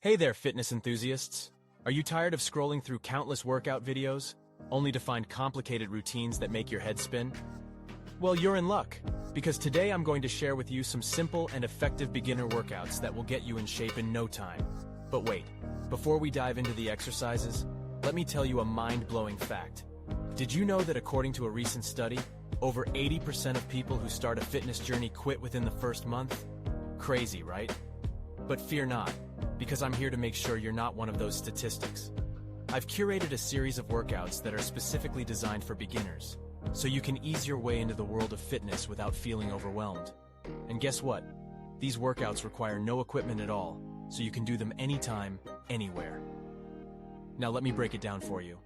Hey there, fitness enthusiasts! Are you tired of scrolling through countless workout videos, only to find complicated routines that make your head spin? Well, you're in luck, because today I'm going to share with you some simple and effective beginner workouts that will get you in shape in no time. But wait, before we dive into the exercises, let me tell you a mind-blowing fact. Did you know that according to a recent study, over 80% of people who start a fitness journey quit within the first month? Crazy, right? But fear not, because I'm here to make sure you're not one of those statistics. I've curated a series of workouts that are specifically designed for beginners, so you can ease your way into the world of fitness without feeling overwhelmed. And guess what? These workouts require no equipment at all, so you can do them anytime, anywhere. Now let me break it down for you.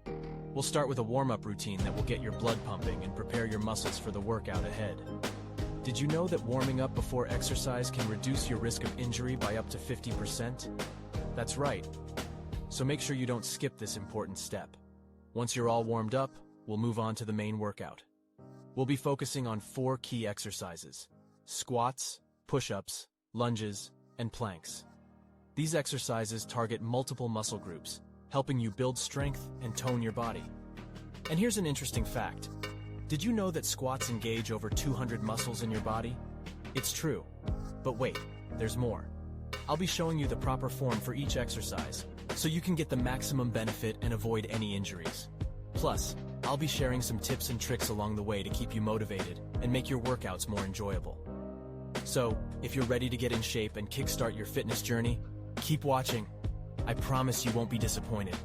We'll start with a warm-up routine that will get your blood pumping and prepare your muscles for the workout ahead. Did you know that warming up before exercise can reduce your risk of injury by up to 50%? That's right. So make sure you don't skip this important step. Once you're all warmed up, we'll move on to the main workout. We'll be focusing on 4 key exercises: squats, push-ups, lunges, and planks. These exercises target multiple muscle groups, helping you build strength and tone your body. And here's an interesting fact. Did you know that squats engage over 200 muscles in your body? It's true. But wait, there's more. I'll be showing you the proper form for each exercise, so you can get the maximum benefit and avoid any injuries. Plus, I'll be sharing some tips and tricks along the way to keep you motivated and make your workouts more enjoyable. So, if you're ready to get in shape and kickstart your fitness journey, keep watching. I promise you won't be disappointed.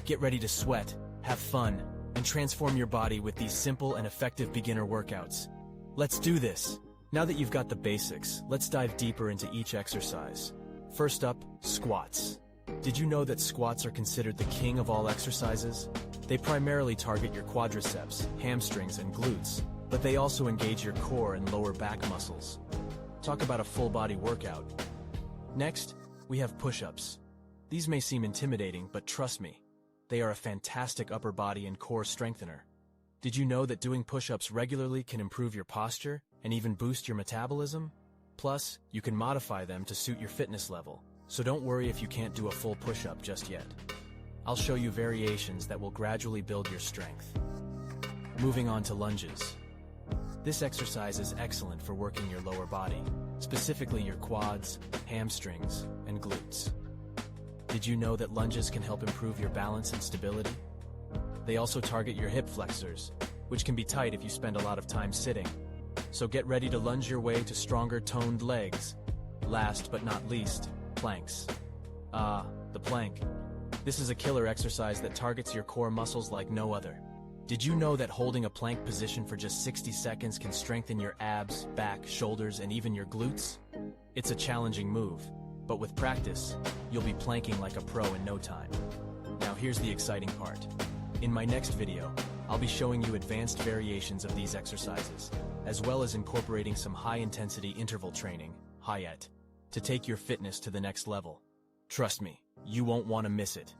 Get ready to sweat, have fun, and transform your body with these simple and effective beginner workouts. Let's do this! Now that you've got the basics, let's dive deeper into each exercise. First up, squats. Did you know that squats are considered the king of all exercises? They primarily target your quadriceps, hamstrings, and glutes, but they also engage your core and lower back muscles. Talk about a full-body workout. Next, we have push-ups. These may seem intimidating, but trust me, they are a fantastic upper body and core strengthener. Did you know that doing push-ups regularly can improve your posture and even boost your metabolism? Plus, you can modify them to suit your fitness level, so don't worry if you can't do a full push-up just yet. I'll show you variations that will gradually build your strength. Moving on to lunges. This exercise is excellent for working your lower body, specifically your quads, hamstrings, and glutes. Did you know that lunges can help improve your balance and stability? They also target your hip flexors, which can be tight if you spend a lot of time sitting. So get ready to lunge your way to stronger toned legs. Last but not least, planks. The plank. This is a killer exercise that targets your core muscles like no other. Did you know that holding a plank position for just 60 seconds can strengthen your abs, back, shoulders, and even your glutes? It's a challenging move, but with practice, you'll be planking like a pro in no time. Now here's the exciting part. In my next video, I'll be showing you advanced variations of these exercises, as well as incorporating some high-intensity interval training, HIIT, to take your fitness to the next level. Trust me, you won't want to miss it.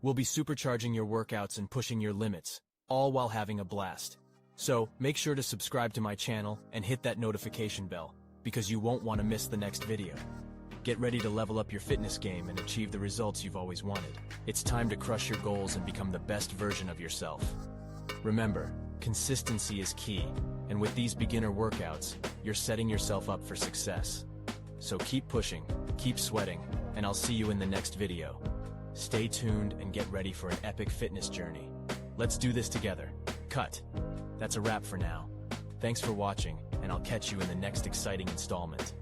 We'll be supercharging your workouts and pushing your limits, all while having a blast. So make sure to subscribe to my channel and hit that notification bell, because you won't want to miss the next video. Get ready to level up your fitness game and achieve the results you've always wanted. It's time to crush your goals and become the best version of yourself. Remember, consistency is key, and with these beginner workouts, you're setting yourself up for success. So keep pushing, keep sweating, and I'll see you in the next video. Stay tuned and get ready for an epic fitness journey. Let's do this together. Cut. That's a wrap for now. Thanks for watching, and I'll catch you in the next exciting installment.